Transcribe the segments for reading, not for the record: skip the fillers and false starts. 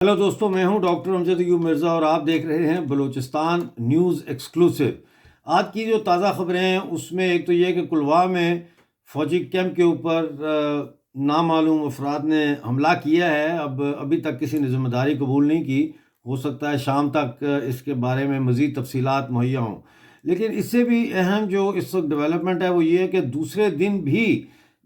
Hello दोस्तों, मैं हूं डॉक्टर अमजद अयूब मिर्ज़ा और आप देख रहे हैं बलूचिस्तान न्यूज़ एक्सक्लूसिव। आज की जो ताज़ा खबरें हैं उसमें एक तो ये कि कुलवा में फ़ौजी कैंप के ऊपर नामालूम अफराद ने हमला किया है। अब अभी तक किसी ने ज़िम्मेदारी कबूल नहीं की। हो सकता है शाम तक इसके बारे में मज़ीद तफसीलात मुहैया हों। लेकिन इससे भी अहम जो इस वक्त डेवलपमेंट है वो ये है कि दूसरे दिन भी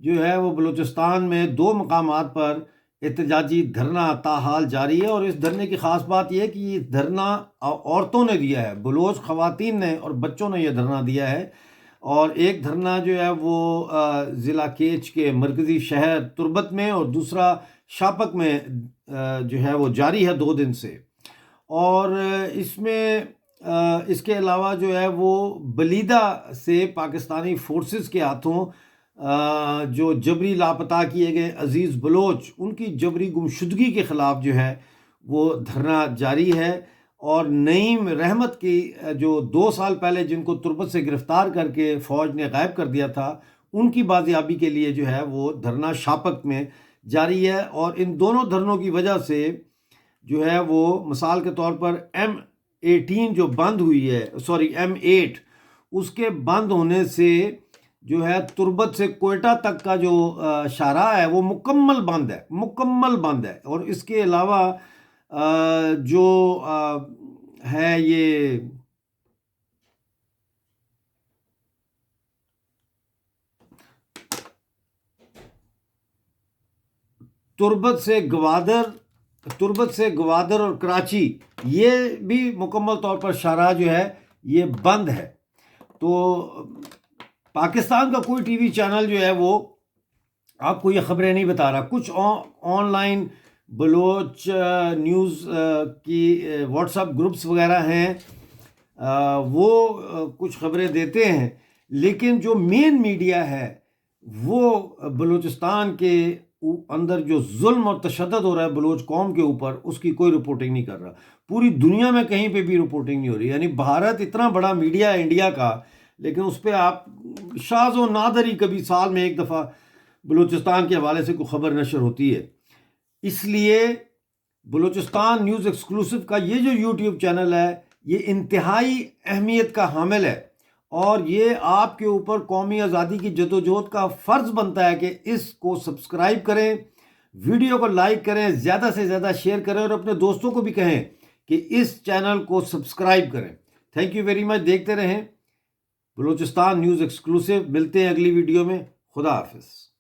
जो है वो बलूचिस्तान में दो मकामात पर एहतजाजी धरना ताहाल जारी है। और इस धरने की ख़ास बात यह है कि ये धरना औरतों ने दिया है, बलूच ख़वातीन ने और बच्चों ने यह धरना दिया है। और एक धरना जो है वो ज़िला केच के मरकज़ी शहर तुर्बत में और दूसरा शापक में जो है वो जारी है 2 दिन से। और इसके अलावा जो है वो बलीदा से पाकिस्तानी फोर्सेस के हाथों जो जबरी लापता किए गए अजीज़ बलोच उनकी जबरी गुमशुदगी के ख़िलाफ़ जो है वो धरना जारी है। और नईम रहमत की जो 2 साल पहले जिनको तुर्बत से गिरफ़्तार करके फ़ौज ने गायब कर दिया था, उनकी बाजियाबी के लिए जो है वो धरना शापक में जारी है। और इन दोनों धरनों की वजह से जो है वो मिसाल के तौर पर M18 जो बंद हुई है, M8 उसके बंद होने से जो है तुर्बत से कोयटा तक का जो शाहराह है वो मुकम्मल बंद है। और इसके अलावा जो है ये तुर्बत से गवादर और कराची ये भी मुकम्मल तौर पर शाहराह जो है ये बंद है। तो पाकिस्तान का कोई टीवी चैनल जो है वो आपको ये ख़बरें नहीं बता रहा। कुछ ऑनलाइन बलोच न्यूज़ की व्हाट्सएप ग्रुप्स वगैरह हैं, वो कुछ ख़बरें देते हैं, लेकिन जो मेन मीडिया है वो बलूचिस्तान के अंदर जो जुल्म और तशद्दुद हो रहा है बलोच कौम के ऊपर उसकी कोई रिपोर्टिंग नहीं कर रहा। पूरी दुनिया में कहीं पे भी रिपोर्टिंग नहीं हो रही। यानी भारत इतना बड़ा मीडिया है इंडिया का, लेकिन उस पर आप शाज़ व नादर ही कभी साल में एक दफ़ा बलूचिस्तान के हवाले से कोई ख़बर नशर होती है। इसलिए बलूचिस्तान न्यूज़ एक्सक्लूसिव का ये जो यूट्यूब चैनल है ये इंतहाई अहमियत का हामिल है। और ये आपके ऊपर कौमी आज़ादी की जदोजहद का फ़र्ज़ बनता है कि इसको सब्सक्राइब करें, वीडियो को लाइक करें, ज़्यादा से ज़्यादा शेयर करें और अपने दोस्तों को भी कहें कि इस चैनल को सब्सक्राइब करें। Thank you very much. देखते रहें बलूचिस्तान न्यूज़ एक्सक्लूसिव। मिलते हैं अगली वीडियो में। खुदा हाफिज़।